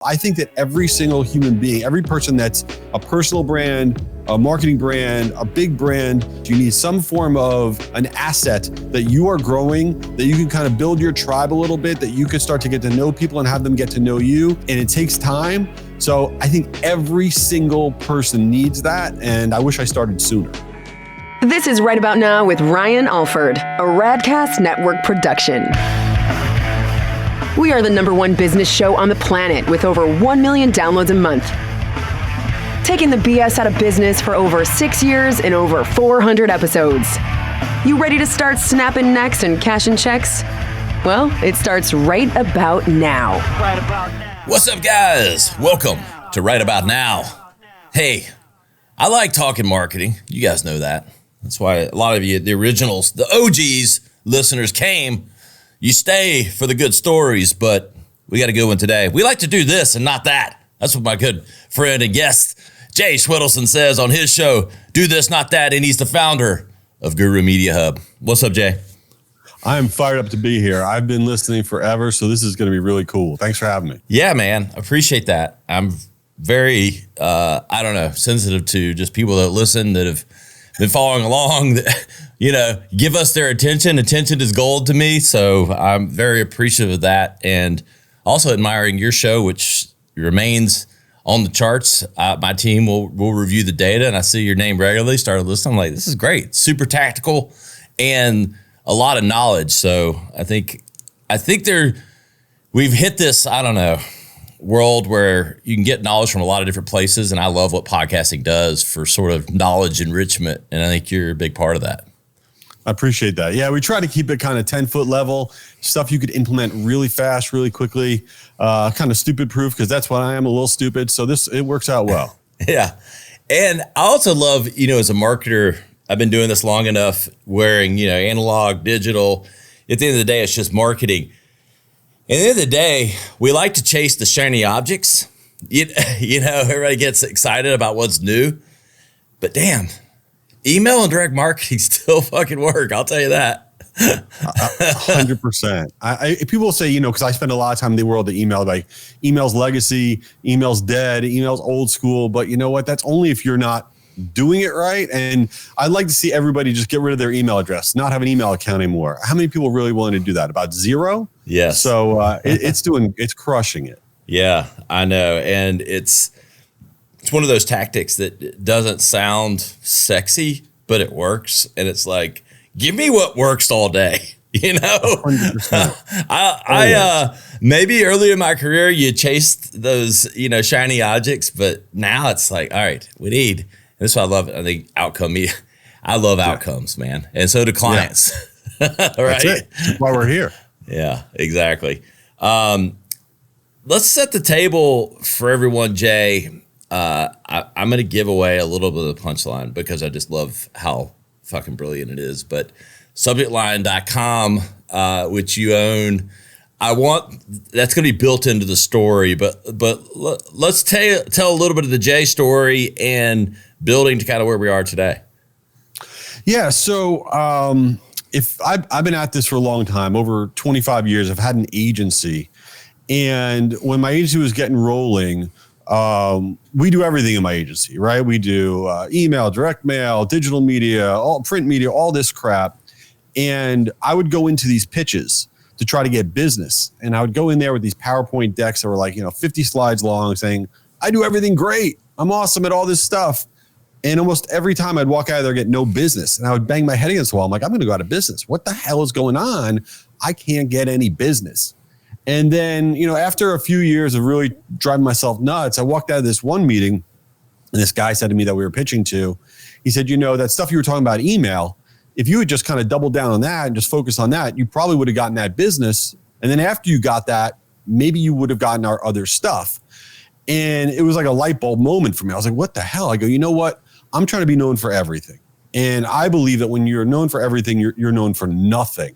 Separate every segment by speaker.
Speaker 1: I think that every single human being, every person that's a personal brand, a marketing brand, a big brand, you need some form of an asset that you are growing, that you can kind of build your tribe a little bit, that you can start to get to know people and have them get to know you. And it takes time. So I think every single person needs that. And I wish I started sooner.
Speaker 2: This is Right About Now with Ryan Alford, a Radcast Network production. We are the #1 business show on the planet with over 1 million downloads a month. Taking the BS out of business for over 6 years and over 400 episodes. You ready to start snapping necks and cashing checks? Well, it starts right about now.
Speaker 3: Right about now.
Speaker 4: What's up, guys? Welcome to Right About Now. Hey, I like talking marketing. You guys know that. That's why a lot of you, the originals, the OGs listeners came. You stay for the good stories, but we got a good one today. We like to do this and not that. That's what my good friend and guest, Jay Schon, says on his show, do this, not that, and he's the founder of Guru Media Hub. What's up, Jay?
Speaker 1: I'm fired up to be here. I've been listening forever, so this is going to be really cool. Thanks for having me.
Speaker 4: Yeah, man. Appreciate that. I'm very, sensitive to just people that listen, that have been following along, that, give us their attention. Attention is gold to me. So I'm very appreciative of that. And also admiring your show, which remains on the charts. My team will review the data, and I see your name regularly. Started listening. I'm like, this is great. Super tactical and a lot of knowledge. So I think we've hit this, world where you can get knowledge from a lot of different places. And I love what podcasting does for sort of knowledge enrichment. And I think you're a big part of that.
Speaker 1: I appreciate that. Yeah, we try to keep it kind of 10-foot level, stuff you could implement really fast, really quickly, kind of stupid proof, because that's what I am, a little stupid. So it works out well.
Speaker 4: Yeah. And I also love, as a marketer, I've been doing this long enough, wearing, analog, digital. At the end of the day, it's just marketing. At the end of the day, we like to chase the shiny objects. Everybody gets excited about what's new. But damn, email and direct marketing still fucking work. I'll tell you that.
Speaker 1: 100%. People say, because I spend a lot of time in the world of email, like email's legacy, email's dead, email's old school. But you know what? That's only if you're not doing it right. And I'd like to see everybody just get rid of their email address, not have an email account anymore. How many people are really willing to do that? About zero?
Speaker 4: Yes.
Speaker 1: So it's crushing it.
Speaker 4: Yeah, I know. And it's one of those tactics that doesn't sound sexy, but it works. And it's like, give me what works all day.
Speaker 1: 100%.
Speaker 4: Maybe earlier in my career, you chased those, shiny objects, but now it's like, all right, we need. This is what I love. I think I love outcomes, man. And so do clients. Yeah.
Speaker 1: Right? That's it. That's why we're here.
Speaker 4: Yeah, exactly. Let's set the table for everyone, Jay. I'm going to give away a little bit of the punchline because I just love how fucking brilliant it is. But subjectline.com, which you own, that's going to be built into the story. But let's tell a little bit of the Jay story and building to kind of where we are today.
Speaker 1: Yeah. So if I've been at this for a long time, over 25 years, I've had an agency. And when my agency was getting rolling, we do everything in my agency, right? We do email, direct mail, digital media, all print media, all this crap. And I would go into these pitches to try to get business. And I would go in there with these PowerPoint decks that were like, 50 slides long, saying, I do everything great. I'm awesome at all this stuff. And almost every time I'd walk out of there, get no business. And I would bang my head against the wall. I'm like, I'm going to go out of business. What the hell is going on? I can't get any business. And then, after a few years of really driving myself nuts, I walked out of this one meeting and this guy said to me that we were pitching to, he said, that stuff you were talking about, email, if you had just kind of doubled down on that and just focused on that, you probably would have gotten that business. And then after you got that, maybe you would have gotten our other stuff. And it was like a light bulb moment for me. I was like, what the hell? I go, you know what? I'm trying to be known for everything. And I believe that when you're known for everything, you're known for nothing.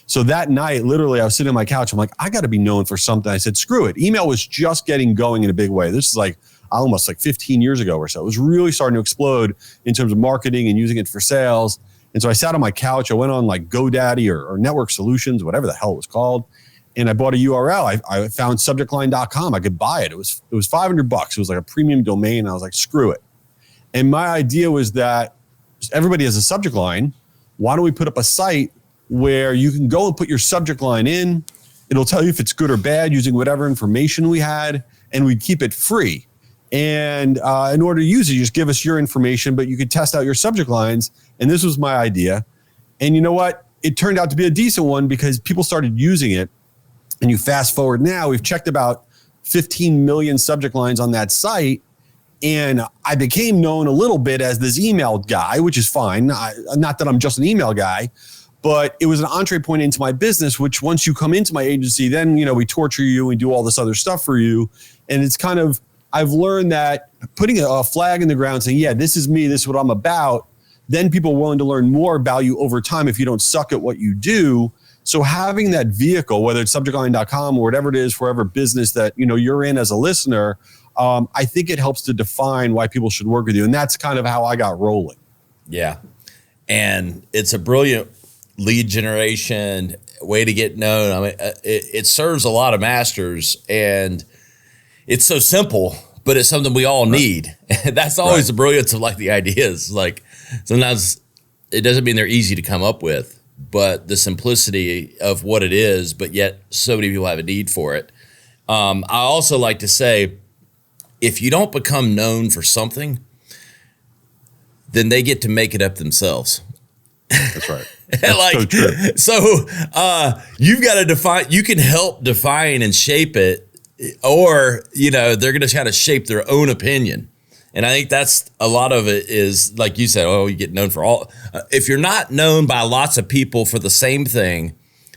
Speaker 1: So that night, literally, I was sitting on my couch. I'm like, I got to be known for something. I said, screw it. Email was just getting going in a big way. This is like almost like 15 years ago or so. It was really starting to explode in terms of marketing and using it for sales. And so I sat on my couch. I went on like GoDaddy or Network Solutions, whatever the hell it was called. and I bought a URL. I found subjectline.com. I could buy it. It was $500. It was like a premium domain. I was like, screw it. And my idea was that everybody has a subject line. Why don't we put up a site where you can go and put your subject line in? It'll tell you if it's good or bad using whatever information we had, and we'd keep it free. And in order to use it, you just give us your information, but you could test out your subject lines. And this was my idea. And you know what? It turned out to be a decent one because people started using it. And you fast forward now, we've checked about 15 million subject lines on that site. And I became known a little bit as this email guy, which is fine. Not that I'm just an email guy, but it was an entree point into my business, which once you come into my agency, then, we torture you and do all this other stuff for you. And it's kind of, I've learned that putting a flag in the ground saying, yeah, this is me, this is what I'm about, then people are willing to learn more about you over time if you don't suck at what you do. So having that vehicle, whether it's subjectline.com or whatever it is, for whatever business that you're in as a listener, I think it helps to define why people should work with you. And that's kind of how I got rolling.
Speaker 4: Yeah. And it's a brilliant lead generation way to get known. I mean, it serves a lot of masters, and it's so simple, but it's something we all need. That's always the brilliance of like the ideas. Like sometimes it doesn't mean they're easy to come up with, but the simplicity of what it is, but yet so many people have a need for it. I also like to say, if you don't become known for something, then they get to make it up themselves.
Speaker 1: That's right. That's
Speaker 4: like,
Speaker 1: so true.
Speaker 4: So you've got to define, you can help define and shape it, or, they're going to try to shape their own opinion. And I think that's a lot of it is, like you said, you get known for all. If you're not known by lots of people for the same thing,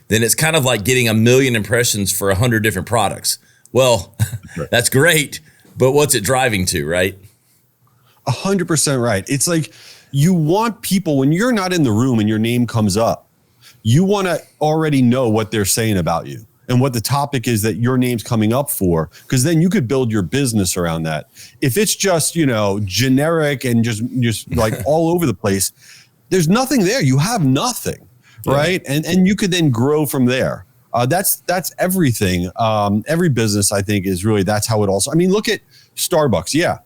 Speaker 4: then it's kind of like getting 1 million impressions for 100 different products. Well, that's great, but what's it driving to, right?
Speaker 1: 100% right. It's like you want people, when you're not in the room and your name comes up, you want to already know what they're saying about you and what the topic is that your name's coming up for, because then you could build your business around that. If it's just, generic and just like all over the place, there's nothing there. You have nothing, right? And you could then grow from there. That's everything. Every business, I think, is really, that's how it also, look at Starbucks. Yeah.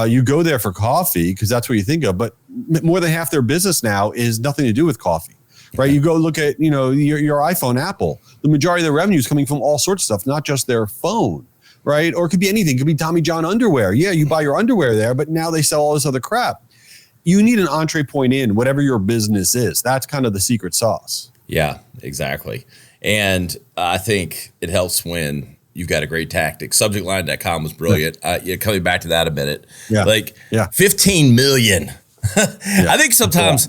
Speaker 1: You go there for coffee because that's what you think of, but more than half their business now is nothing to do with coffee, right? You go look at, your iPhone, Apple, the majority of their revenue is coming from all sorts of stuff, not just their phone, right? Or it could be anything. It could be Tommy John underwear. Yeah, you buy your underwear there, but now they sell all this other crap. You need an entree point in whatever your business is. That's kind of the secret sauce.
Speaker 4: Yeah, exactly. And I think it helps when you've got a great tactic. Subjectline.com was brilliant. Coming back to that a minute. Yeah. 15 million. I think sometimes,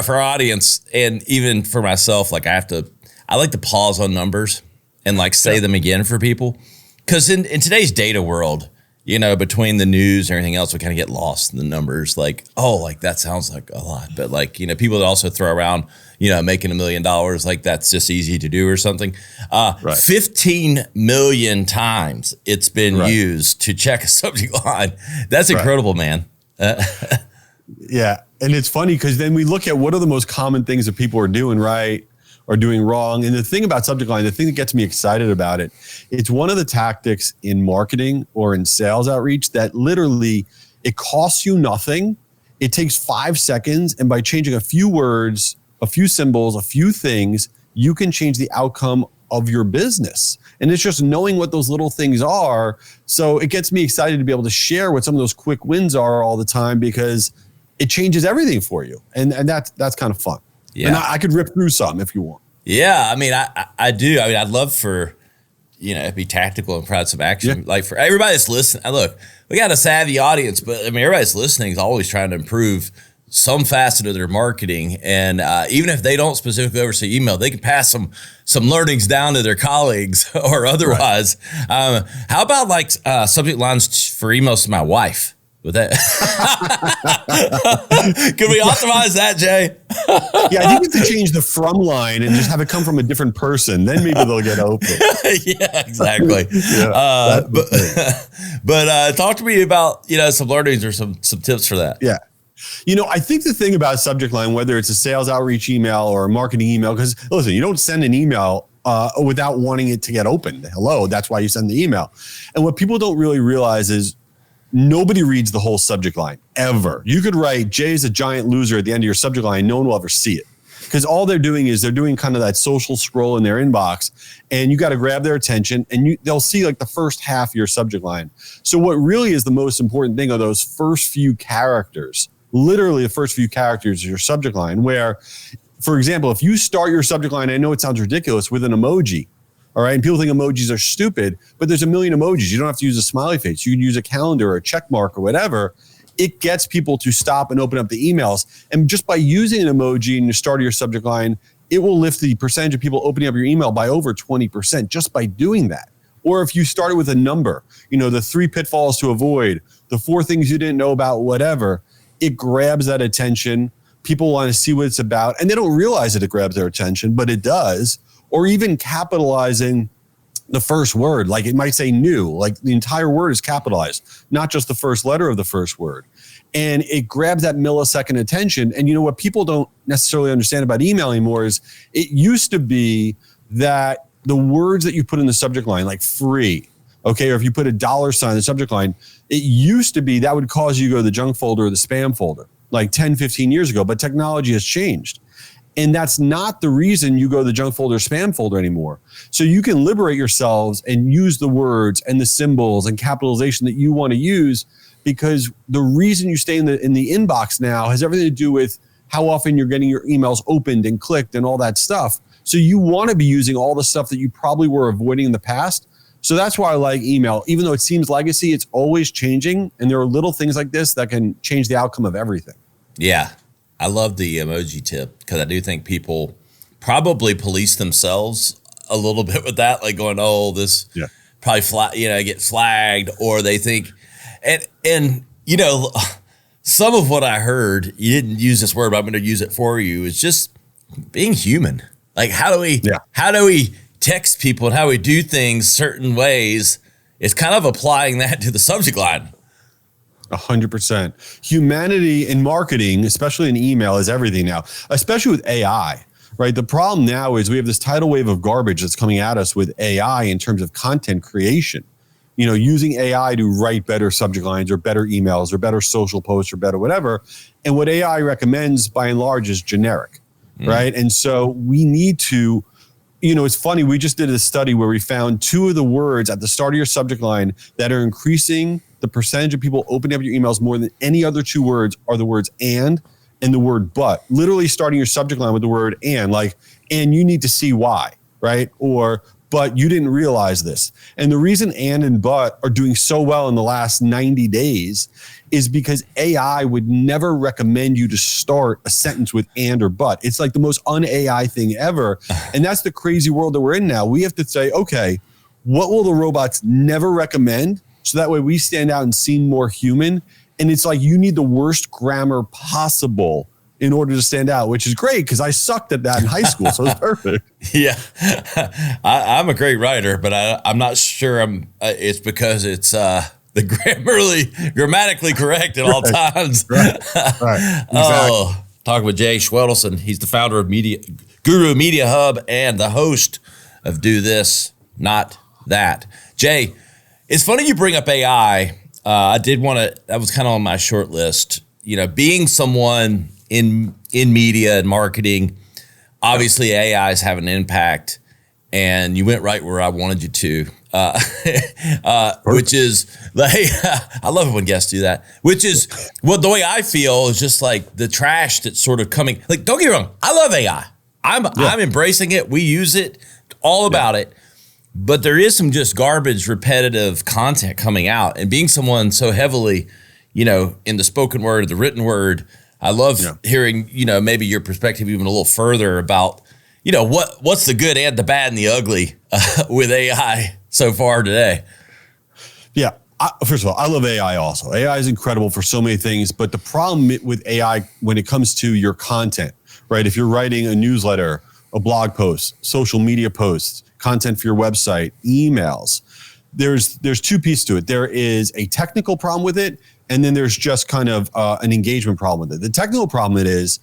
Speaker 4: for our audience and even for myself, like I like to pause on numbers and like say them again for people. Because in today's data world, between the news and everything else, we kind of get lost in the numbers. Like, that sounds like a lot. But like, people that also throw around, making $1 million, like that's just easy to do or something. 15 million times it's been used to check a subject line. That's incredible, man.
Speaker 1: Yeah. And it's funny because then we look at what are the most common things that people are doing right or doing wrong. And the thing about subject line, the thing that gets me excited about it, it's one of the tactics in marketing or in sales outreach that literally it costs you nothing. It takes 5 seconds. And by changing a few words, a few symbols, a few things, you can change the outcome of your business. And it's just knowing what those little things are. So it gets me excited to be able to share what some of those quick wins are all the time, because it changes everything for you. And that's kind of fun. Yeah. And I could rip through some if you want.
Speaker 4: Yeah. I do. I'd love for, be tactical and provide some action. Yeah. Like for everybody that's listening, look, we got a savvy audience, but everybody that's listening is always trying to improve some facet of their marketing. And even if they don't specifically oversee email, they can pass some learnings down to their colleagues or otherwise. Right. How about like subject lines for emails to my wife? With that, can we optimize that, Jay?
Speaker 1: Yeah, I think you have to change the from line and just have it come from a different person. Then maybe they'll get open.
Speaker 4: Yeah, exactly. But talk to me about some learnings or some tips for that.
Speaker 1: Yeah. I think the thing about subject line, whether it's a sales outreach email or a marketing email, because listen, you don't send an email without wanting it to get opened. Hello, that's why you send the email. And what people don't really realize is nobody reads the whole subject line ever. You could write Jay's a giant loser at the end of your subject line. No one will ever see it. Because all they're doing is they're doing kind of that social scroll in their inbox, and you got to grab their attention, and they'll see like the first half of your subject line. So what really is the most important thing are those first few characters, literally the first few characters of your subject line, where, for example, if you start your subject line, I know it sounds ridiculous, with an emoji, all right? And people think emojis are stupid, but there's a million emojis. You don't have to use a smiley face. You can use a calendar or a check mark or whatever. It gets people to stop and open up the emails. And just by using an emoji in the start of your subject line, it will lift the percentage of people opening up your email by over 20% just by doing that. Or if you started with a number, the 3 pitfalls to avoid, the 4 things you didn't know about, whatever, it grabs that attention. People want to see what it's about, and they don't realize that it grabs their attention, but it does. Or even capitalizing the first word, like it might say new, like the entire word is capitalized, not just the first letter of the first word. And it grabs that millisecond attention. And what people don't necessarily understand about email anymore is it used to be that the words that you put in the subject line, like free, okay, or if you put a $sign in the subject line, it used to be that would cause you to go to the junk folder or the spam folder like 10, 15 years ago, but technology has changed. And that's not the reason you go to the junk folder, spam folder anymore. So you can liberate yourselves and use the words and the symbols and capitalization that you want to use, because the reason you stay in the inbox now has everything to do with how often you're getting your emails opened and clicked and all that stuff. So you want to be using all the stuff that you probably were avoiding in the past. So that's why I like email. Even though it seems legacy, it's always changing. And there are little things like this that can change the outcome of everything.
Speaker 4: Yeah. I love the emoji tip, because I do think people probably police themselves a little bit with that, like going, oh, this probably get flagged, or they think, and some of what I heard, you didn't use this word, but I'm going to use it for you, is just being human. Like, how do we text people and how we do things certain ways? It's kind of applying that to the subject line.
Speaker 1: 100%. Humanity in marketing, especially in email, is everything now, especially with AI, right? The problem now is we have this tidal wave of garbage that's coming at us with AI in terms of content creation. Using AI to write better subject lines or better emails or better social posts or better whatever. And what AI recommends by and large is generic, right? And so we need to, it's funny, we just did a study where we found 2 of the words at the start of your subject line that are increasing the percentage of people opening up your emails more than any other 2 words are the words and the word but. Literally starting your subject line with the word and, like, and you need to see why, right? Or, but you didn't realize this. And the reason and but are doing so well in the last 90 days is because AI would never recommend you to start a sentence with and or but. It's like the most un-AI thing ever. And that's the crazy world that we're in now. We have to say, okay, what will the robots never recommend? So that way we stand out and seem more human. And it's like you need the worst grammar possible in order to stand out, which is great because I sucked at that in high school. So it's perfect.
Speaker 4: Yeah. I'm a great writer, but I'm not sure it's because it's grammatically correct at all times.
Speaker 1: Right. Exactly.
Speaker 4: Oh, talking with Jay Schon. He's the founder of Guru Media Hub and the host of Do This, Not That. Jay, it's funny you bring up AI. That was kind of on my short list. Being someone in media and marketing, obviously AI is having an impact, and you went right where I wanted you to, which is like, I love it when guests do that, which is the way I feel is just like the trash that's sort of coming. Like, don't get me wrong, I love AI. I'm embracing it. We use it, all about it. But there is some just garbage, repetitive content coming out. And being someone so heavily, in the spoken word, the written word, I love hearing, maybe your perspective even a little further about, what's the good and the bad and the ugly with AI so far today.
Speaker 1: Yeah. First of all, I love AI also. AI is incredible for so many things. But the problem with AI when it comes to your content, right? If you're writing a newsletter, a blog post, social media posts, content for your website, emails, there's 2 pieces to it. There is a technical problem with it, and then there's just kind of an engagement problem with it. The technical problem is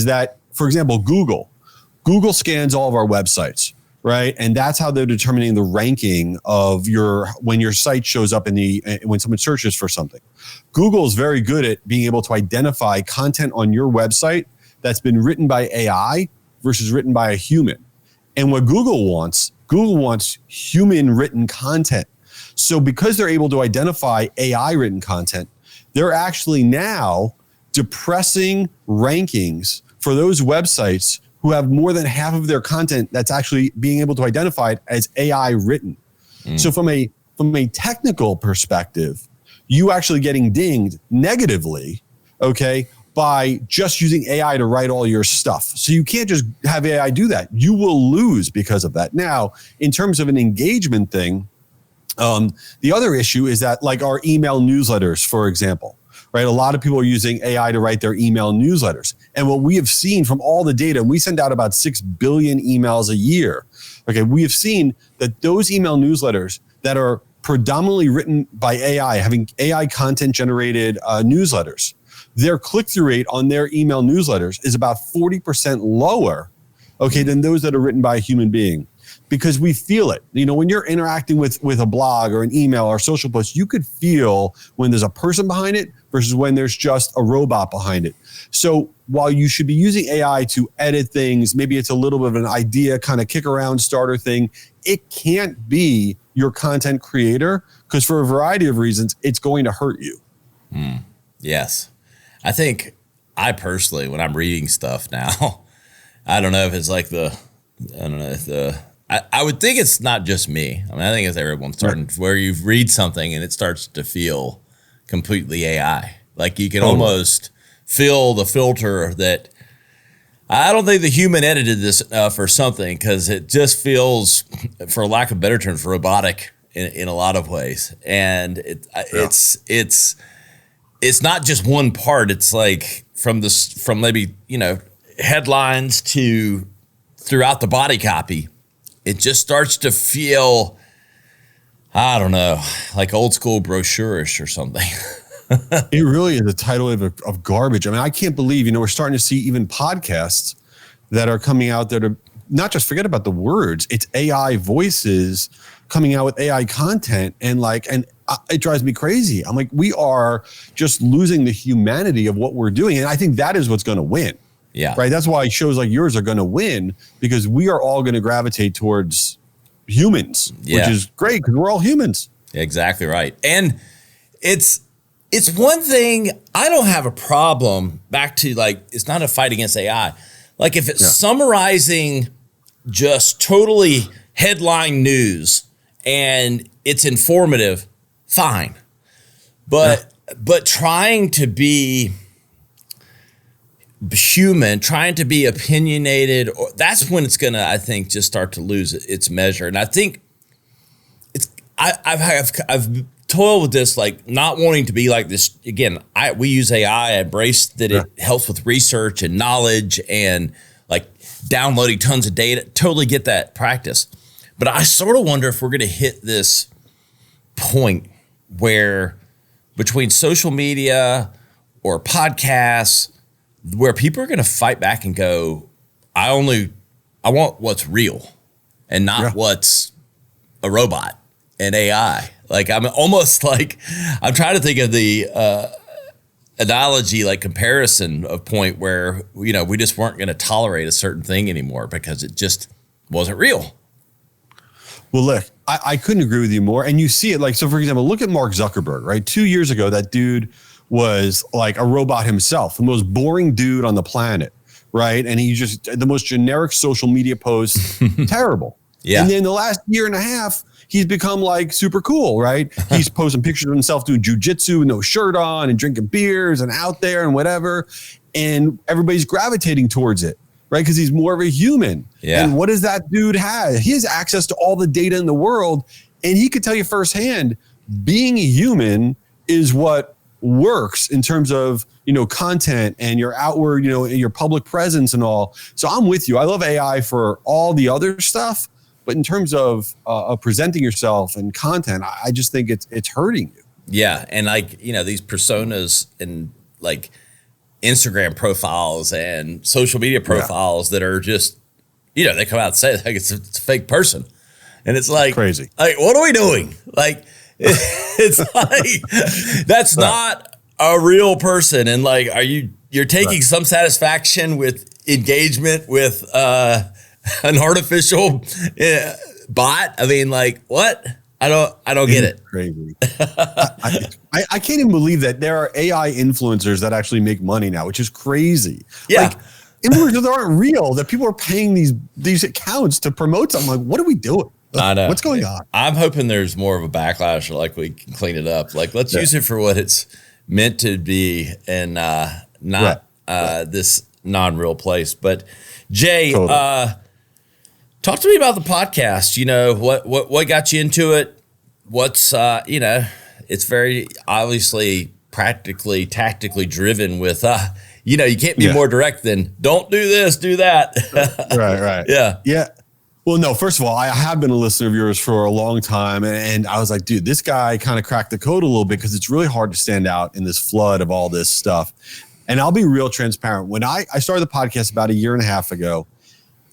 Speaker 1: that, for example, Google scans all of our websites, right? And that's how they're determining the ranking of when your site shows up when someone searches for something. Google is very good at being able to identify content on your website that's been written by AI versus written by a human. And what Google wants human written content. So because they're able to identify AI written content, they're actually now depressing rankings for those websites who have more than half of their content that's actually being able to identify it as AI written. So from a technical perspective, you actually getting dinged negatively, okay, by just using AI to write all your stuff. So you can't just have AI do that. You will lose because of that. Now, in terms of an engagement thing, the other issue is that, like our email newsletters, for example, right? A lot of people are using AI to write their email newsletters. And what we have seen from all the data, and we send out about 6 billion emails a year. Okay, we have seen that those email newsletters that are predominantly written by AI, having AI content generated newsletters, their click-through rate on their email newsletters is about 40% lower, okay, than those that are written by a human being. Because we feel it. You know, when you're interacting with a blog or an email or social post, you could feel when there's a person behind it versus when there's just a robot behind it. So while you should be using AI to edit things, maybe it's a little bit of an idea kind of kick around starter thing, it can't be your content creator because for a variety of reasons, it's going to hurt you.
Speaker 4: Yes. I think I personally, when I'm reading stuff now, I don't know if it's like I would think it's not just me. I mean, I think it's everyone starting where you read something and it starts to feel completely AI. Like you can almost feel the filter that I don't think the human edited this for something because it just feels, for lack of better terms, robotic in a lot of ways. And it's not just one part. It's like from maybe, headlines to throughout the body copy. It just starts to feel, I don't know, like old school brochurish or something.
Speaker 1: It really is a tidal wave of garbage. I mean, I can't believe, we're starting to see even podcasts that are coming out there to not just forget about the words, it's AI voices coming out with AI content and it drives me crazy. I'm like, we are just losing the humanity of what we're doing. And I think that is what's going to win.
Speaker 4: Yeah.
Speaker 1: Right. That's why shows like yours are going to win because we are all going to gravitate towards humans, which is great because we're all humans.
Speaker 4: Exactly right. And it's one thing I don't have a problem back to it's not a fight against AI. Like if it's summarizing just totally headline news and it's informative, fine. But trying to be human, trying to be opinionated, that's when it's gonna, I think, just start to lose its measure. And I think I've toiled with this, not wanting to be like this. Again, we use AI. I embrace that it helps with research and knowledge and downloading tons of data. Totally get that practice. But I sort of wonder if we're gonna hit this point where between social media or podcasts, where people are going to fight back and go, I want what's real and not what's a robot and AI. I'm almost I'm trying to think of the analogy, comparison of point where, we just weren't going to tolerate a certain thing anymore because it just wasn't real.
Speaker 1: Well, look, I couldn't agree with you more. And you see it so for example, look at Mark Zuckerberg, right? 2 years ago, that dude was like a robot himself, the most boring dude on the planet, right? And he just, the most generic social media posts, terrible. Yeah. And then the last year and a half, he's become super cool, right? He's posting pictures of himself doing jujitsu with no shirt on and drinking beers and out there and whatever. And everybody's gravitating towards it, right? Because he's more of a human. Yeah. And what does that dude have? He has access to all the data in the world. And he could tell you firsthand, being a human is what works in terms of, content and your outward, your public presence and all. So I'm with you. I love AI for all the other stuff, but in terms of presenting yourself and content, I just think it's hurting you.
Speaker 4: Yeah. And these personas and Instagram profiles and social media profiles that are just they come out and say like it's a fake person. And it's like,
Speaker 1: crazy.
Speaker 4: Like, what are we doing? Like, it's like, that's not a real person. And like, you're taking some satisfaction with engagement with an artificial bot? I mean, like, what? I don't get it.
Speaker 1: Crazy. I can't even believe that there are AI influencers that actually make money now, which is crazy.
Speaker 4: Yeah.
Speaker 1: Like, influencers that aren't real, that people are paying these accounts to promote something. Like, what are we doing?
Speaker 4: I know.
Speaker 1: What's going on?
Speaker 4: I'm hoping there's more of a backlash, or like we can clean it up. Like, let's use it for what it's meant to be, and not this non-real place. But Jay,
Speaker 1: Totally.
Speaker 4: talk to me about the podcast. You know, what got you into it? What's it's very obviously practically tactically driven with you can't be more direct than don't do this, do that.
Speaker 1: Right. Yeah. Well, no, first of all, I have been a listener of yours for a long time. And I was like, dude, this guy kind of cracked the code a little bit, because it's really hard to stand out in this flood of all this stuff. And I'll be real transparent. When I started the podcast about a year and a half ago,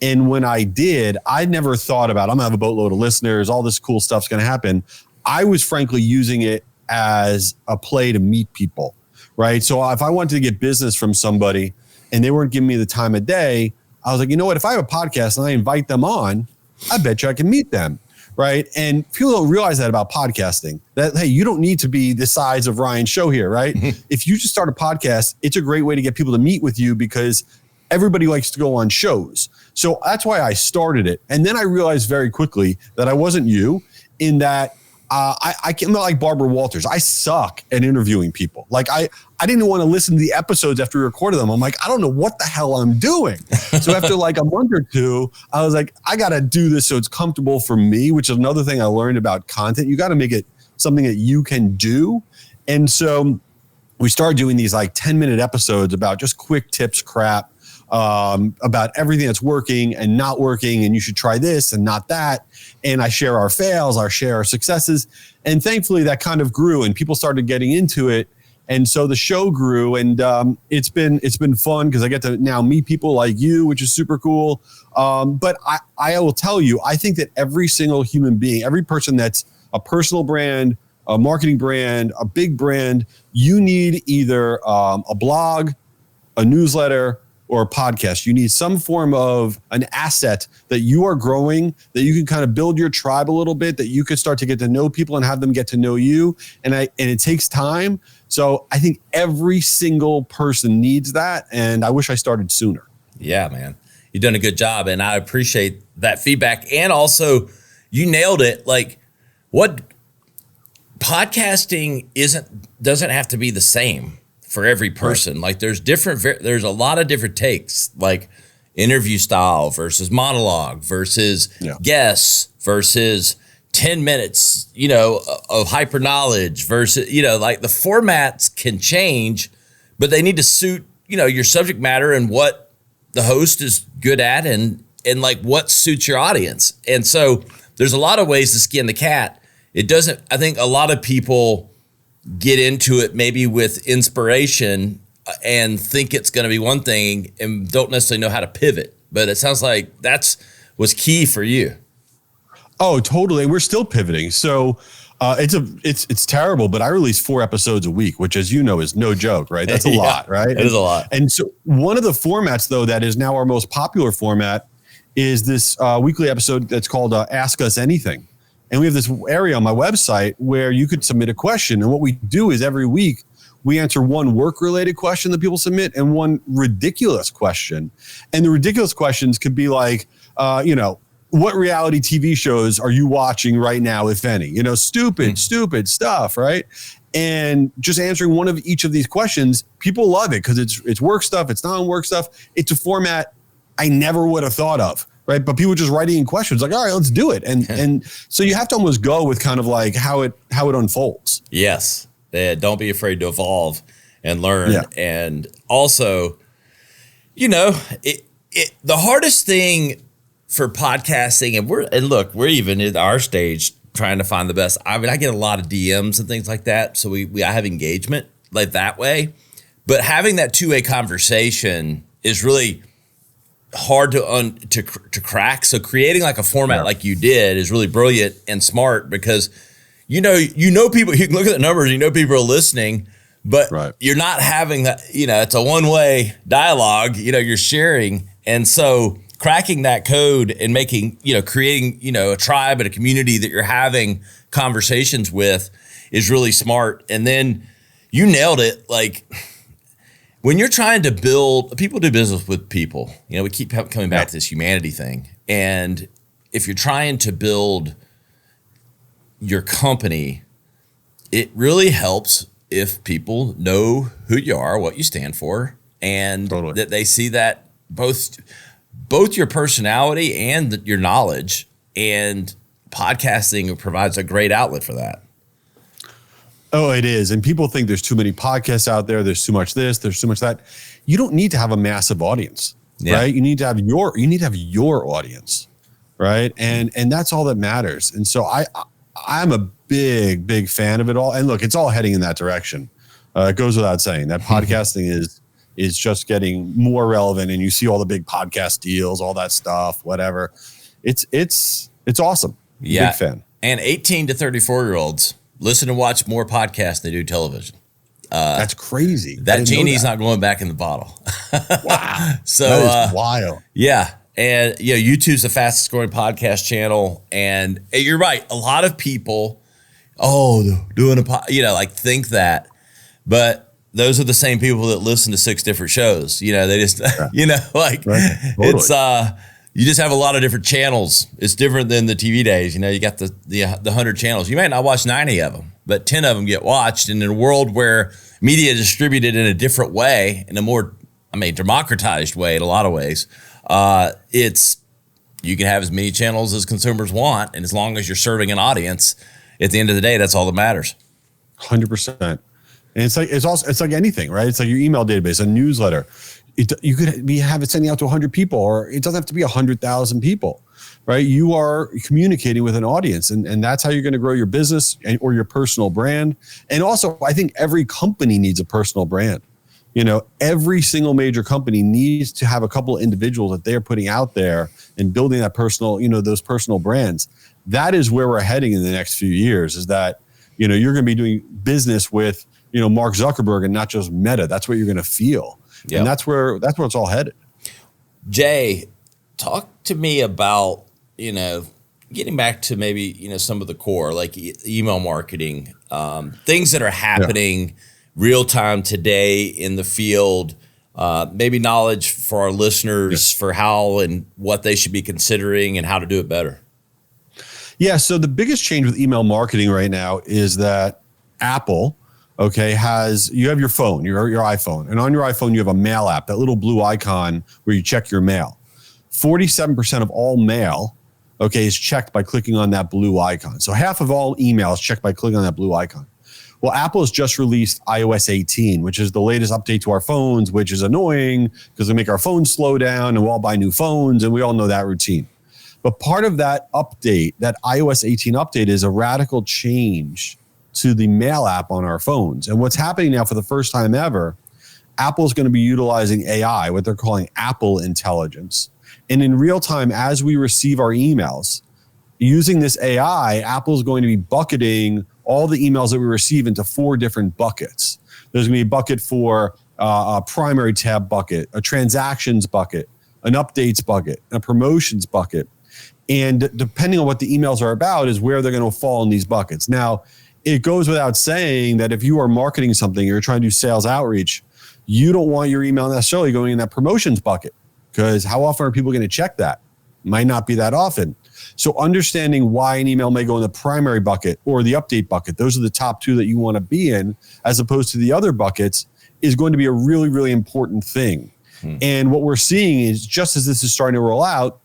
Speaker 1: and when I did, I never thought about, I'm going to have a boatload of listeners, all this cool stuff's going to happen. I was frankly using it as a play to meet people, right? So if I wanted to get business from somebody and they weren't giving me the time of day, I was like, you know what? If I have a podcast and I invite them on, I bet you I can meet them, right? And people don't realize that about podcasting, that, hey, you don't need to be the size of Ryan's show here, right? If you just start a podcast, it's a great way to get people to meet with you, because everybody likes to go on shows. So that's why I started it. And then I realized very quickly that I wasn't you, in that I'm not like Barbara Walters. I suck at interviewing people. Like I didn't want to listen to the episodes after we recorded them. I'm like, I don't know what the hell I'm doing. So after like a month or two, I was like, I got to do this so it's comfortable for me, which is another thing I learned about content. You got to make it something that you can do. And so we started doing these like 10-minute episodes about just quick tips crap, about everything that's working and not working, and you should try this and not that. And I share our fails, share our successes. And thankfully that kind of grew and people started getting into it. And so the show grew, and it's been fun, because I get to now meet people like you, which is super cool. But I will tell you, I think that every single human being, every person that's a personal brand, a marketing brand, a big brand, you need either a blog, a newsletter, or a podcast. You need some form of an asset that you are growing, that you can kind of build your tribe a little bit, that you can start to get to know people and have them get to know you. And it takes time. So I think every single person needs that. And I wish I started sooner.
Speaker 4: Yeah, man. You've done a good job. And I appreciate that feedback. And also, you nailed it. Like, what podcasting doesn't have to be the same for every person. Right. Like there's a lot of different takes, like interview style versus monologue versus guests versus 10 minutes, of hyper knowledge versus, like the formats can change, but they need to suit, your subject matter and what the host is good at and like what suits your audience. And so there's a lot of ways to skin the cat. I think a lot of people get into it maybe with inspiration and think it's going to be one thing and don't necessarily know how to pivot. But it sounds like was key for you.
Speaker 1: Oh, totally. We're still pivoting. So it's terrible, but I release 4 episodes a week, which, as you know, is no joke, right? That's a lot, right?
Speaker 4: It is a lot.
Speaker 1: And so one of the formats, though, that is now our most popular format is this weekly episode that's called Ask Us Anything. And we have this area on my website where you could submit a question. And what we do is every week we answer one work-related question that people submit and one ridiculous question. And the ridiculous questions could be like, what reality TV shows are you watching right now, if any? Stupid stuff, right? And just answering one of each of these questions, people love it because it's work stuff, it's non-work stuff. It's a format I never would have thought of. Right. But people just writing in questions like, all right, let's do it. And so you have to almost go with kind of like how it unfolds.
Speaker 4: Yes. Don't be afraid to evolve and learn. Yeah. And also, the hardest thing for podcasting, and we're even at our stage trying to find the best. I mean, I get a lot of DMs and things like that. So I have engagement like that way. But having that two-way conversation is really hard to crack. So creating like a format like you did is really brilliant and smart, because you know people, you can look at the numbers, people are listening, but you're not having that, it's a one-way dialogue, you're sharing. And so cracking that code and making, creating, a tribe and a community that you're having conversations with is really smart. And then you nailed it. Like, when you're trying to build, people do business with people, we keep coming back to this humanity thing. And if you're trying to build your company, it really helps if people know who you are, what you stand for, and that they see that both your personality and your knowledge, and podcasting provides a great outlet for that.
Speaker 1: Oh, it is. And people think there's too many podcasts out there. There's too much this, there's too much that. You don't need to have a massive audience, right? You need to have your audience, right? And that's all that matters. And so I'm a big fan of it all. And look, it's all heading in that direction. It goes without saying that podcasting is just getting more relevant, and you see all the big podcast deals, all that stuff, whatever. It's awesome.
Speaker 4: Yeah.
Speaker 1: Big fan.
Speaker 4: And 18 to 34-year-olds listen and watch more podcasts than they do television.
Speaker 1: That's crazy.
Speaker 4: That genie's not going back in the bottle.
Speaker 1: Wow.
Speaker 4: So
Speaker 1: that is wild.
Speaker 4: Yeah. And YouTube's the fastest growing podcast channel. And you're right. A lot of people, doing think that. But those are the same people that listen to 6 different shows. They just, Totally. It's you just have a lot of different channels. It's different than the TV days. You got the 100 channels. You may not watch 90 of them, but 10 of them get watched. And in a world where media is distributed in a different way, in a more, democratized way in a lot of ways, you can have as many channels as consumers want. And as long as you're serving an audience, at the end of the day, that's all that matters.
Speaker 1: 100%. And it's like anything, right? It's like your email database, a newsletter. You could have it sending out to 100 people, or it doesn't have to be 100,000 people, right? You are communicating with an audience, and that's how you're going to grow your business or your personal brand. And also, I think every company needs a personal brand. Every single major company needs to have a couple of individuals that they're putting out there and building that personal, those personal brands. That is where we're heading in the next few years, is that, you're going to be doing business with, Mark Zuckerberg and not just Meta. That's what you're going to feel. Yep. And that's where it's all headed.
Speaker 4: Jay, talk to me about, getting back to maybe, some of the core, like email marketing, things that are happening real time today in the field, maybe knowledge for our listeners for how and what they should be considering and how to do it better.
Speaker 1: Yeah. So the biggest change with email marketing right now is that Apple, you have your phone, your iPhone, and on your iPhone, you have a mail app, that little blue icon where you check your mail. 47% of all mail, is checked by clicking on that blue icon. So half of all emails checked by clicking on that blue icon. Well, Apple has just released iOS 18, which is the latest update to our phones, which is annoying because they make our phones slow down and we'll all buy new phones, and we all know that routine. But part of that update, that iOS 18 update, is a radical change to the mail app on our phones. And what's happening now for the first time ever, Apple's going to be utilizing AI, what they're calling Apple Intelligence. And in real time, as we receive our emails, using this AI, Apple's going to be bucketing all the emails that we receive into 4 different buckets. There's going to be a bucket for a primary tab bucket, a transactions bucket, an updates bucket, a promotions bucket. And depending on what the emails are about is where they're going to fall in these buckets. Now, it goes without saying that if you are marketing something, you're trying to do sales outreach, you don't want your email necessarily going in that promotions bucket, because how often are people going to check that? Might not be that often. So understanding why an email may go in the primary bucket or the update bucket, those are the top 2 that you want to be in, as opposed to the other buckets, is going to be a really, really important thing. And what we're seeing is, just as this is starting to roll out,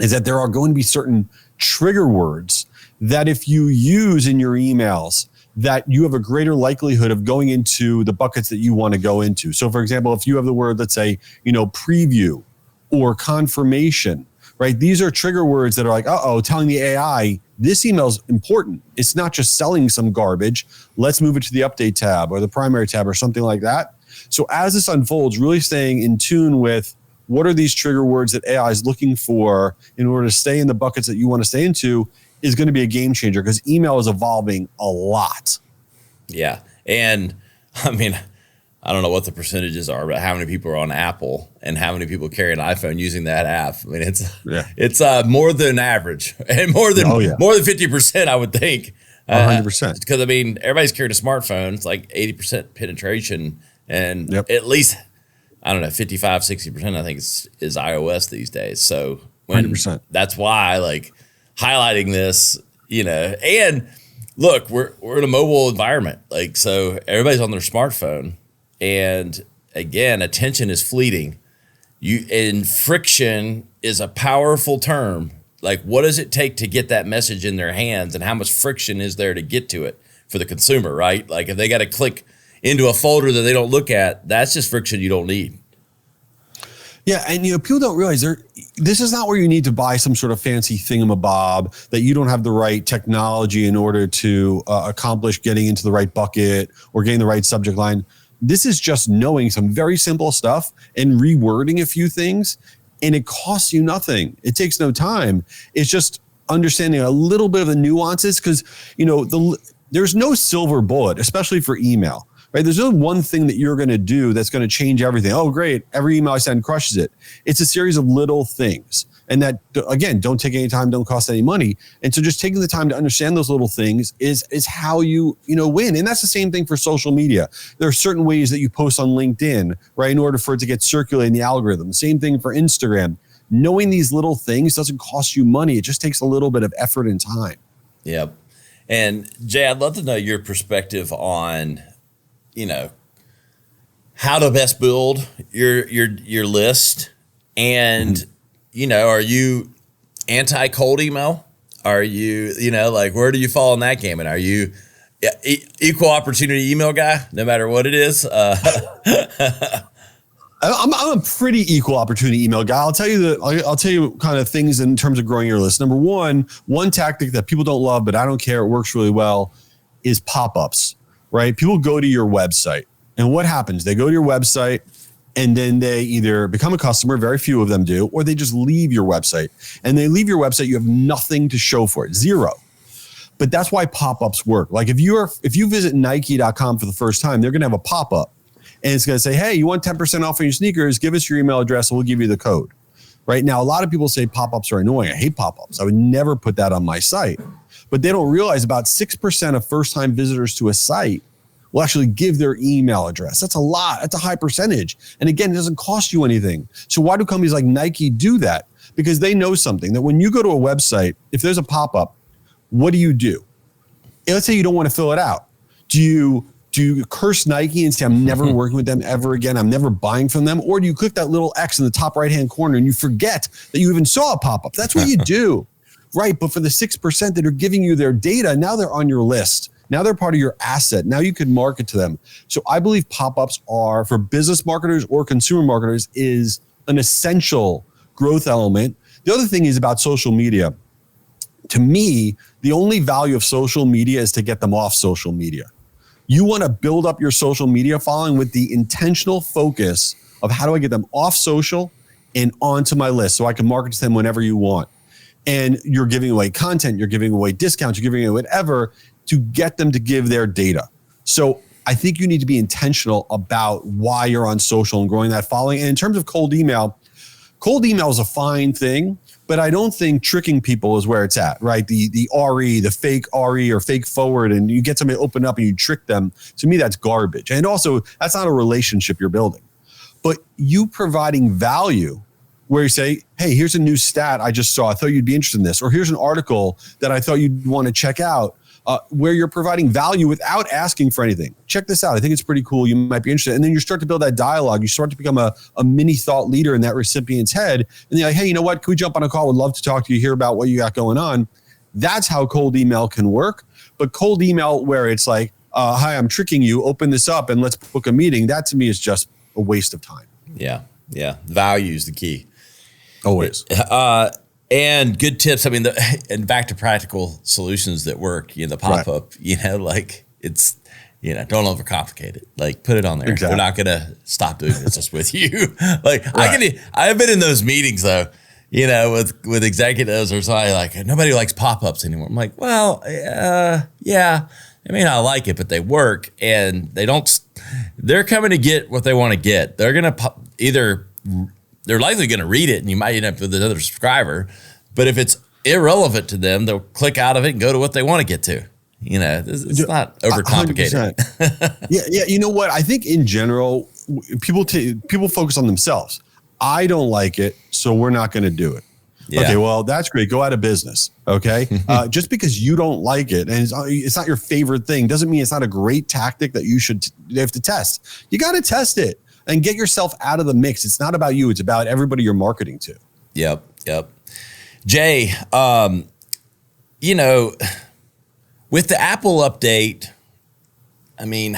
Speaker 1: is that there are going to be certain trigger words that if you use in your emails, that you have a greater likelihood of going into the buckets that you want to go into. So for example, if you have the word, let's say, preview or confirmation, right? These are trigger words that are like, telling the AI, this email is important. It's not just selling some garbage. Let's move it to the update tab or the primary tab or something like that. So as this unfolds, really staying in tune with what are these trigger words that AI is looking for in order to stay in the buckets that you want to stay into is going to be a game changer, because email is evolving a lot.
Speaker 4: Yeah. And I mean, I don't know what the percentages are, but how many people are on Apple and how many people carry an iPhone using that app? I mean, it's more than average, and more than 50%, I would think.
Speaker 1: 100%.
Speaker 4: Because I mean, everybody's carrying a smartphone. It's like 80% penetration, and at least, I don't know, 55, 60%, I think is iOS these days. So
Speaker 1: 100%.
Speaker 4: That's why, like, highlighting this, and look, we're in a mobile environment. Like, so everybody's on their smartphone. And again, attention is fleeting. And friction is a powerful term. Like, what does it take to get that message in their hands, and how much friction is there to get to it for the consumer, right? Like, if they got to click into a folder that they don't look at, that's just friction you don't need.
Speaker 1: Yeah, and people don't realize this is not where you need to buy some sort of fancy thingamabob that you don't have the right technology in order to accomplish getting into the right bucket or getting the right subject line. This is just knowing some very simple stuff and rewording a few things, and it costs you nothing. It takes no time. It's just understanding a little bit of the nuances, because there's no silver bullet, especially for email. Right? There's no one thing that you're going to do that's going to change everything. Oh, great. Every email I send crushes it. It's a series of little things. And that, again, don't take any time, don't cost any money. And so just taking the time to understand those little things is how you win. And that's the same thing for social media. There are certain ways that you post on LinkedIn, right, in order for it to get circulated in the algorithm. Same thing for Instagram. Knowing these little things doesn't cost you money. It just takes a little bit of effort and time.
Speaker 4: Yep. And Jay, I'd love to know your perspective on how to best build your list, and are you anti-cold email? Are you like, where do you fall in that game? And are you equal opportunity email guy, no matter what it is?
Speaker 1: I'm a pretty equal opportunity email guy. I'll tell you kind of things in terms of growing your list. Number one tactic that people don't love, but I don't care, it works really well, is pop-ups. Right? People go to your website, and what happens? They go to your website, and then they either become a customer, very few of them do, or they just leave your website. And they leave your website, you have nothing to show for it, zero. But that's why pop-ups work. Like if you visit Nike.com for the first time, they're going to have a pop-up, and it's going to say, hey, you want 10% off on your sneakers? Give us your email address, and we'll give you the code. Right now, a lot of people say pop-ups are annoying. I hate pop-ups. I would never put that on my site. But they don't realize about 6% of first-time visitors to a site will actually give their email address. That's a lot. That's a high percentage. And again, it doesn't cost you anything. So why do companies like Nike do that? Because they know something, that when you go to a website, if there's a pop-up, what do? Let's say you don't want to fill it out. Do you curse Nike and say, I'm never working with them ever again, I'm never buying from them? Or do you click that little X in the top right-hand corner and you forget that you even saw a pop-up? That's what you do. Right, but for the 6% that are giving you their data, now they're on your list. Now they're part of your asset. Now you can market to them. So I believe pop-ups are, for business marketers or consumer marketers, is an essential growth element. The other thing is about social media. To me, the only value of social media is to get them off social media. You want to build up your social media following with the intentional focus of, how do I get them off social and onto my list so I can market to them whenever you want. And you're giving away content, you're giving away discounts, you're giving away whatever to get them to give their data. So I think you need to be intentional about why you're on social and growing that following. And in terms of cold email is a fine thing, but I don't think tricking people is where it's at, right? The RE, the fake RE or fake forward, and you get somebody to open up and you trick them. To me, that's garbage. And also, that's not a relationship you're building. But you providing value, where you say, hey, here's a new stat I just saw. I thought you'd be interested in this. Or here's an article that I thought you'd want to check out, where you're providing value without asking for anything. Check this out. I think it's pretty cool. You might be interested. And then you start to build that dialogue. You start to become a mini thought leader in that recipient's head. And they're like, hey, you know what? Can we jump on a call? Would love to talk to you, hear about what you got going on. That's how cold email can work. But cold email where it's like, hi, I'm tricking you. Open this up and let's book a meeting. That to me is just a waste of time.
Speaker 4: Yeah. Value is the key.
Speaker 1: Always.
Speaker 4: And good tips. I mean, and back to practical solutions that work, the pop-up, like it's, don't overcomplicate it. Like, put it on there.
Speaker 1: Exactly.
Speaker 4: We're not going to stop doing business with you. Like, right. I've been in those meetings though, with executives or something, like, nobody likes pop-ups anymore. I'm like, well, yeah, I mean, I like it, but they work, and they're coming to get what they want to get. They're going to they're likely going to read it, and you might end up with another subscriber, but if it's irrelevant to them, they'll click out of it and go to what they want to get to. It's not overcomplicated.
Speaker 1: Yeah. You know what? I think in general, people focus on themselves. I don't like it, so we're not going to do it. Yeah. Okay, well, that's great. Go out of business. Okay. Just because you don't like it and it's not your favorite thing doesn't mean it's not a great tactic that you have to test. You got to test it and get yourself out of the mix. It's not about you. It's about everybody you're marketing to.
Speaker 4: Yep. Jay, with the Apple update, I mean,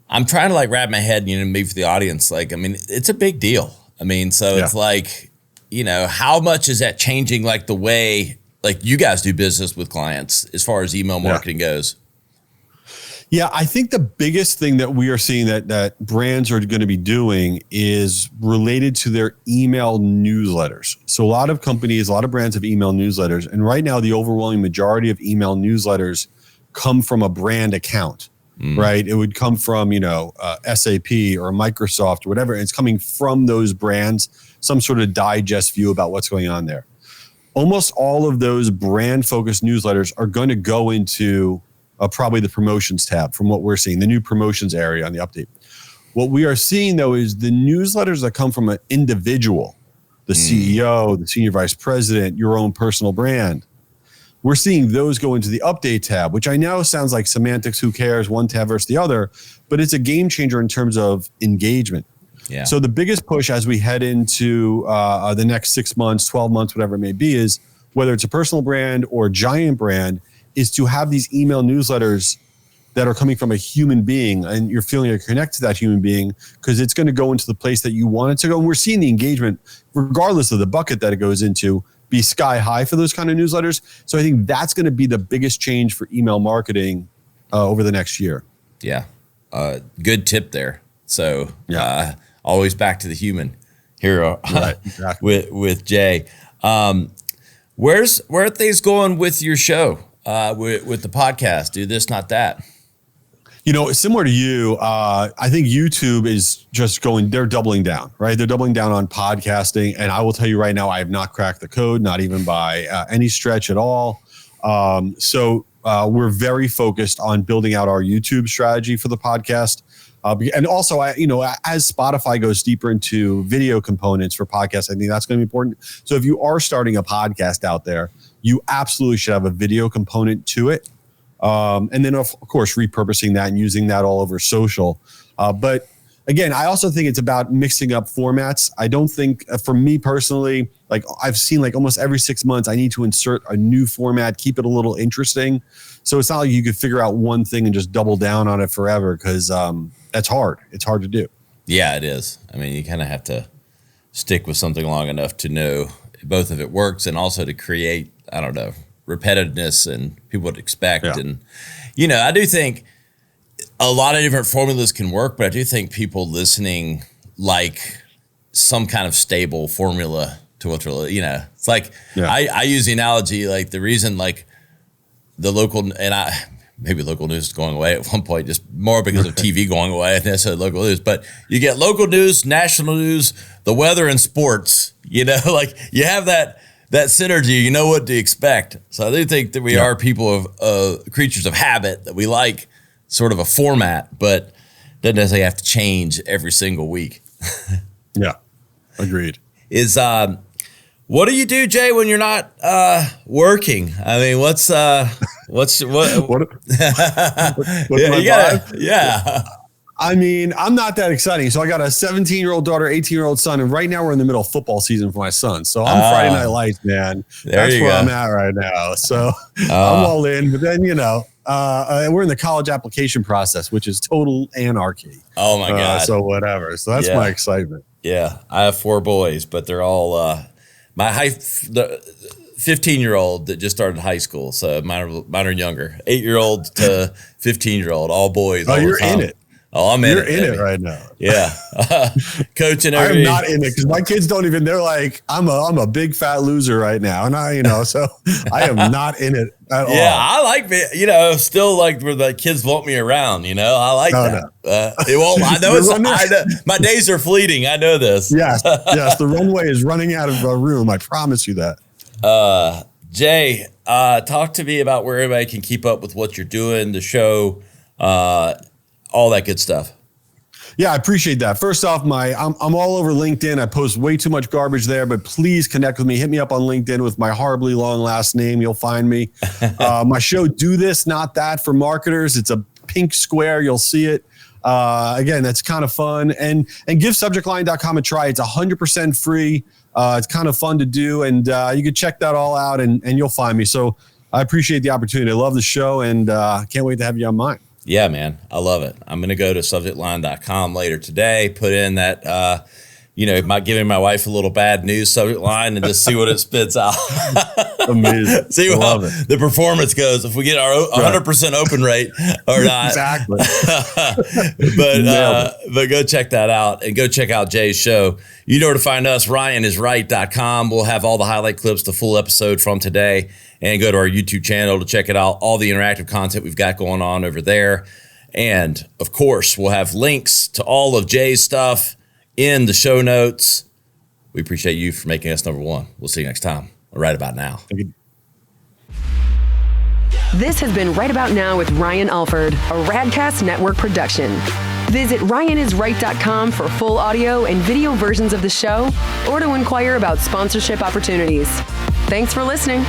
Speaker 4: I'm trying to wrap my head, maybe for the audience. Like, I mean, it's a big deal. I mean, so it's like, how much is that changing the way you guys do business with clients as far as email marketing goes?
Speaker 1: Yeah, I think the biggest thing that we are seeing that brands are going to be doing is related to their email newsletters. So a lot of brands have email newsletters. And right now, the overwhelming majority of email newsletters come from a brand account, right? It would come from, SAP or Microsoft or whatever. And it's coming from those brands, some sort of digest view about what's going on there. Almost all of those brand-focused newsletters are going to go into probably the promotions tab from what we're seeing, the new promotions area on the update. What we are seeing, though, is the newsletters that come from an individual, the CEO, the senior vice president, your own personal brand. We're seeing those go into the update tab, which I know sounds like semantics, who cares, one tab versus the other, but it's a game changer in terms of engagement. Yeah. So the biggest push as we head into the next 6 months, 12 months, whatever it may be, is whether it's a personal brand or giant brand, is to have these email newsletters that are coming from a human being and you're feeling you're connected to that human being because it's going to go into the place that you want it to go. And we're seeing the engagement, regardless of the bucket that it goes into, be sky high for those kind of newsletters. So I think that's going to be the biggest change for email marketing over the next year.
Speaker 4: Yeah. Good tip there. So always back to the human here
Speaker 1: right, exactly.
Speaker 4: with Jay. Where are things going with your show? With the podcast, do this, not that.
Speaker 1: Similar to you, I think YouTube is just they're doubling down, right? They're doubling down on podcasting. And I will tell you right now, I have not cracked the code, not even by any stretch at all. So we're very focused on building out our YouTube strategy for the podcast. And also, as Spotify goes deeper into video components for podcasts, I think that's going to be important. So if you are starting a podcast out there, you absolutely should have a video component to it. And then, of course, repurposing that and using that all over social. But again, I also think it's about mixing up formats. I don't think, for me personally, I've seen almost every 6 months, I need to insert a new format, keep it a little interesting. So it's not like you could figure out one thing and just double down on it forever because that's hard. It's hard to do.
Speaker 4: Yeah, it is. I mean, you kind of have to stick with something long enough to know both if it works and also to create, repetitiveness and people would expect. Yeah. And, I do think a lot of different formulas can work, but I do think people listening like some kind of stable formula to what's really, it's I use the analogy, the reason the local, and maybe local news is going away at one point, just more because of TV going away and necessarily local news. But you get local news, national news, the weather, and sports. You have that synergy. You know what to expect. So I do think that we are people of creatures of habit, that we like sort of a format, but doesn't necessarily have to change every single week.
Speaker 1: Yeah, agreed.
Speaker 4: What do you do, Jay, when you're not working? I mean, what's what? Yeah.
Speaker 1: I mean, I'm not that exciting. So I got a 17-year-old daughter, 18-year-old son, and right now we're in the middle of football season for my son. So I'm Friday Night Lights, man. That's where I'm at right now. So I'm all in. But then, we're in the college application process, which is total anarchy.
Speaker 4: Oh my God.
Speaker 1: So whatever. So that's my excitement.
Speaker 4: Yeah. I have 4 boys, but they're all my 15-year-old that just started high school. So mine are younger. 8-year-old to 15-year-old, all boys.
Speaker 1: Oh,
Speaker 4: all
Speaker 1: you're
Speaker 4: the time.
Speaker 1: in it.
Speaker 4: Oh, I'm in
Speaker 1: You're
Speaker 4: it.
Speaker 1: in it right now.
Speaker 4: Yeah. Coaching
Speaker 1: I'm
Speaker 4: every.
Speaker 1: not in it because my kids don't even, they're like, I'm a big fat loser right now. And so I am not in it at all.
Speaker 4: Yeah, I like still like where the kids want me around. I like that. No. It won't. I know my days are fleeting. I know this.
Speaker 1: Yes. The runway is running out of room. I promise you that.
Speaker 4: Jay, talk to me about where everybody can keep up with what you're doing, the show, all that good stuff.
Speaker 1: Yeah, I appreciate that. First off, I'm all over LinkedIn. I post way too much garbage there, but please connect with me. Hit me up on LinkedIn with my horribly long last name. You'll find me. My show, Do This, Not That, for marketers. It's a pink square. You'll see it. Again, that's kind of fun. And give subjectline.com a try. It's 100% free. It's kind of fun to do. And you can check that all out and you'll find me. So I appreciate the opportunity. I love the show and can't wait to have you on mine.
Speaker 4: Yeah, man. I love it. I'm going to go to subjectline.com later today, put in that, giving my wife a little bad news subject line and just see what it spits out.
Speaker 1: Amazing.
Speaker 4: See how the performance goes, if we get our 100% open rate or not.
Speaker 1: Exactly.
Speaker 4: But go check that out and go check out Jay's show. You know where to find us, ryanisright.com. We'll have all the highlight clips, the full episode from today, and go to our YouTube channel to check it out, all the interactive content we've got going on over there. And, of course, we'll have links to all of Jay's stuff in the show notes. We appreciate you for making us number one. We'll see you next time, right about now.
Speaker 2: This has been Right About Now with Ryan Alford, a Radcast Network production. Visit ryanisright.com for full audio and video versions of the show or to inquire about sponsorship opportunities. Thanks for listening.